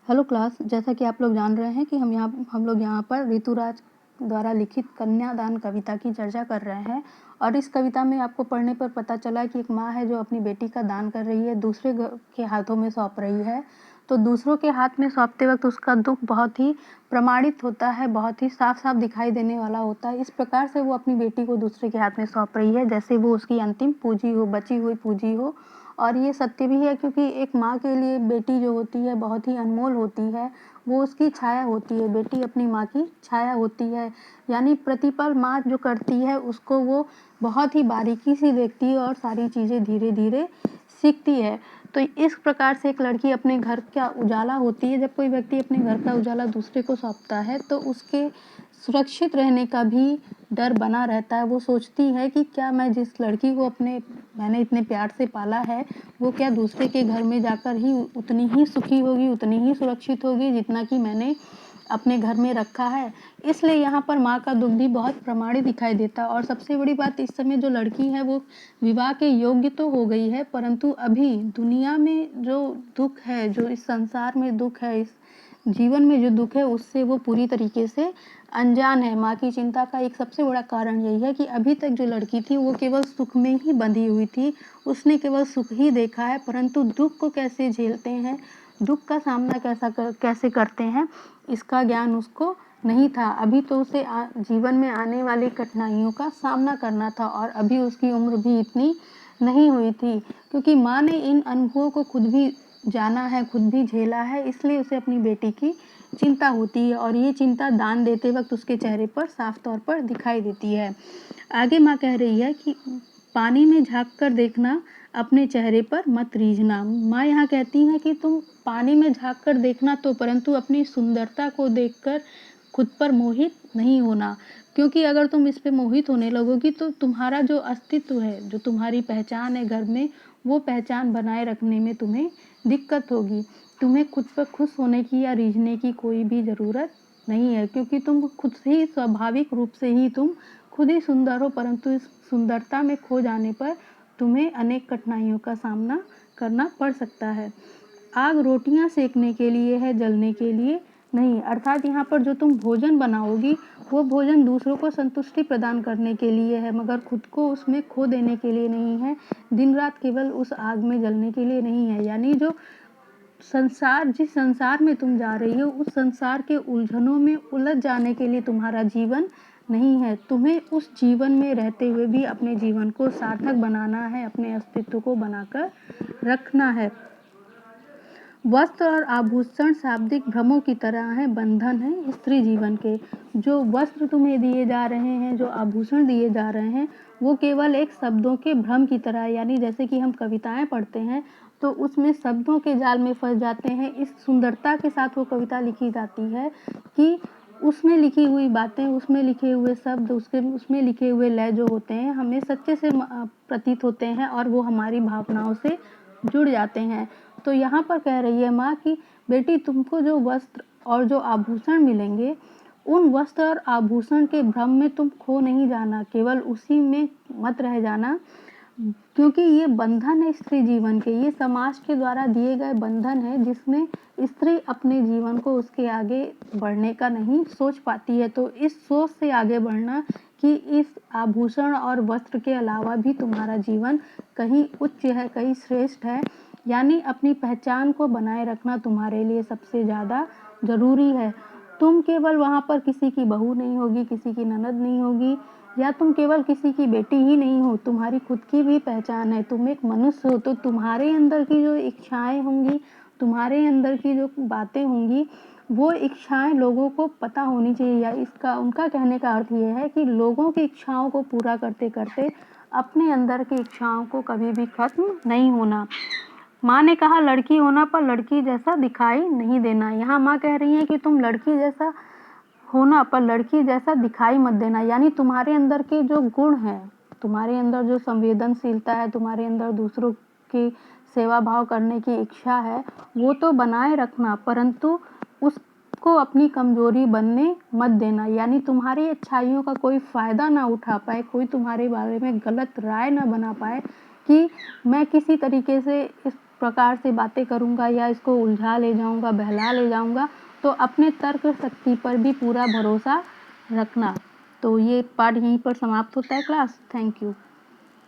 Hello class, जैसा कि आप लोग जान रहे हैं कि हम लोग यहाँ पर ऋतुराज द्वारा लिखित कन्यादान कविता की चर्चा कर रहे हैं। और इस कविता में आपको पढ़ने पर पता चला कि एक माँ है जो अपनी बेटी का दान कर रही है, दूसरे के हाथों में सौंप रही है। तो दूसरों के हाथ में सौंपते वक्त उसका दुख बहुत ही प्रमाणित होता है, बहुत ही साफ साफ दिखाई देने वाला होता है। इस प्रकार से वो अपनी बेटी को दूसरे के हाथ में सौंप रही है जैसे वो उसकी अंतिम पूंजी हो, बची हुई पूंजी हो। और ये सत्य भी है, क्योंकि एक माँ के लिए बेटी जो होती है बहुत ही अनमोल होती है। वो उसकी छाया होती है, बेटी अपनी माँ की छाया होती है। यानी प्रतिपल माँ जो करती है उसको वो बहुत ही बारीकी से देखती है और सारी चीज़ें धीरे धीरे सीखती है। तो इस प्रकार से एक लड़की अपने घर का उजाला होती है। जब कोई व्यक्ति अपने घर का उजाला दूसरे को सौंपता है तो उसके सुरक्षित रहने का भी डर बना रहता है। वो सोचती है कि क्या मैं जिस लड़की को मैंने इतने प्यार से पाला है, वो क्या दूसरे के घर में जाकर ही उतनी ही सुखी होगी, उतनी ही सुरक्षित होगी जितना कि मैंने अपने घर में रखा है। इसलिए यहाँ पर माँ का दुख भी बहुत प्रमाणित दिखाई देता। और सबसे बड़ी बात, इस समय जो लड़की है वो विवाह के योग्य तो हो गई है, परंतु अभी दुनिया में जो दुख है, जो इस संसार में दुख है, इस जीवन में जो दुख है, उससे वो पूरी तरीके से अनजान है। माँ की चिंता का एक सबसे बड़ा कारण यही है कि अभी तक जो लड़की थी वो केवल सुख में ही बंधी हुई थी। उसने केवल सुख ही देखा है, परंतु दुख को कैसे झेलते हैं, दुख का सामना कैसे करते हैं, इसका ज्ञान उसको नहीं था। अभी तो उसे जीवन में आने वाली कठिनाइयों का सामना करना था, और अभी उसकी उम्र भी इतनी नहीं हुई थी। क्योंकि माँ ने इन अनुभवों को खुद भी जाना है, खुद भी झेला है, इसलिए उसे अपनी बेटी की चिंता होती है। और ये चिंता दान देते वक्त उसके चेहरे पर साफ तौर पर दिखाई देती है। आगे माँ कह रही है कि पानी में झांक कर देखना, अपने चेहरे पर मत रीझना। माँ यहाँ कहती हैं कि तुम पानी में झांक कर देखना तो, परंतु अपनी सुंदरता को देखकर खुद पर मोहित नहीं होना। क्योंकि अगर तुम इस पे मोहित होने लगोगी तो तुम्हारा जो अस्तित्व है, जो तुम्हारी पहचान है घर में, वो पहचान बनाए रखने में तुम्हें दिक्कत होगी। तुम्हें खुद पर खुश होने की या रीझने की कोई भी ज़रूरत नहीं है, क्योंकि तुम खुद ही स्वाभाविक रूप से ही तुम खुद ही सुंदर हो। परंतु इस सुंदरता में खो जाने पर तुम्हें अनेक कठिनाइयों का सामना करना पड़ सकता है। आग रोटियां सेकने के लिए है, जलने के लिए नहीं। अर्थात यहाँ पर जो तुम भोजन बनाओगी वो भोजन दूसरों को संतुष्टि प्रदान करने के लिए है, मगर खुद को उसमें खो देने के लिए नहीं है। दिन रात केवल उस आग में जलने के लिए नहीं है। यानी जो जिस संसार में तुम जा रही हो, उस संसार के उलझनों में उलझ जाने के लिए तुम्हारा जीवन नहीं है। तुम्हें उस जीवन में रहते हुए भी अपने जीवन को सार्थक बनाना है, अपने अस्तित्व को बनाकर रखना है। वस्त्र और आभूषण शाब्दिक भ्रमों की तरह है, बंधन है स्त्री जीवन के। जो वस्त्र तुम्हें दिए जा रहे हैं, जो आभूषण दिए जा रहे हैं, वो केवल एक शब्दों के भ्रम की तरह, यानी जैसे कि हम कविताएं पढ़ते हैं तो उसमें शब्दों के जाल में फंस जाते हैं। इस सुंदरता के साथ वो कविता लिखी जाती है कि उसमें लिखी हुई बातें, उसमें लिखे हुए शब्द, उसमें लिखे हुए लय जो होते हैं, हमें सच्चे से प्रतीत होते हैं और वो हमारी भावनाओं से जुड़ जाते हैं। तो यहाँ पर कह रही है माँ कि बेटी, तुमको जो वस्त्र और जो आभूषण मिलेंगे, उन वस्त्र और आभूषण के भ्रम में तुम खो नहीं जाना, केवल उसी में मत रह जाना। क्योंकि ये बंधन है स्त्री जीवन के, ये समाज के द्वारा दिए गए बंधन है जिसमें स्त्री अपने जीवन को उसके आगे बढ़ने का नहीं सोच पाती है। तो इस सोच से आगे बढ़ना कि इस आभूषण और वस्त्र के अलावा भी तुम्हारा जीवन कहीं उच्च है, कहीं श्रेष्ठ है। यानी अपनी पहचान को बनाए रखना तुम्हारे लिए सबसे ज़्यादा ज़रूरी है। तुम केवल वहाँ पर किसी की बहू नहीं होगी, किसी की ननद नहीं होगी, या तुम केवल किसी की बेटी ही नहीं हो, तुम्हारी खुद की भी पहचान है। तुम एक मनुष्य हो, तो तुम्हारे अंदर की जो इच्छाएं होंगी, तुम्हारे अंदर की जो बातें होंगी, वो इच्छाएं लोगों को पता होनी चाहिए। या इसका उनका कहने का अर्थ ये है कि लोगों की इच्छाओं को पूरा करते करते अपने अंदर की इच्छाओं को कभी भी खत्म नहीं होना। माँ ने कहा लड़की होना पर लड़की जैसा दिखाई नहीं देना। यहाँ माँ कह रही है कि तुम लड़की जैसा होना पर लड़की जैसा दिखाई मत देना। यानी तुम्हारे अंदर के जो गुण हैं, तुम्हारे अंदर जो संवेदनशीलता है, तुम्हारे अंदर दूसरों की सेवा भाव करने की इच्छा है, वो तो बनाए रखना, परंतु उसको अपनी कमजोरी बनने मत देना। यानी तुम्हारी अच्छाइयों का कोई फायदा ना उठा पाए, कोई तुम्हारे बारे में गलत राय ना बना पाए कि मैं किसी तरीके से इस प्रकार से बातें करूँगा या इसको उलझा ले जाऊँगा, बहला ले जाऊँगा, तो अपने तर्क शक्ति पर भी पूरा भरोसा रखना। तो ये पाठ यहीं पर समाप्त होता है क्लास। Thank you.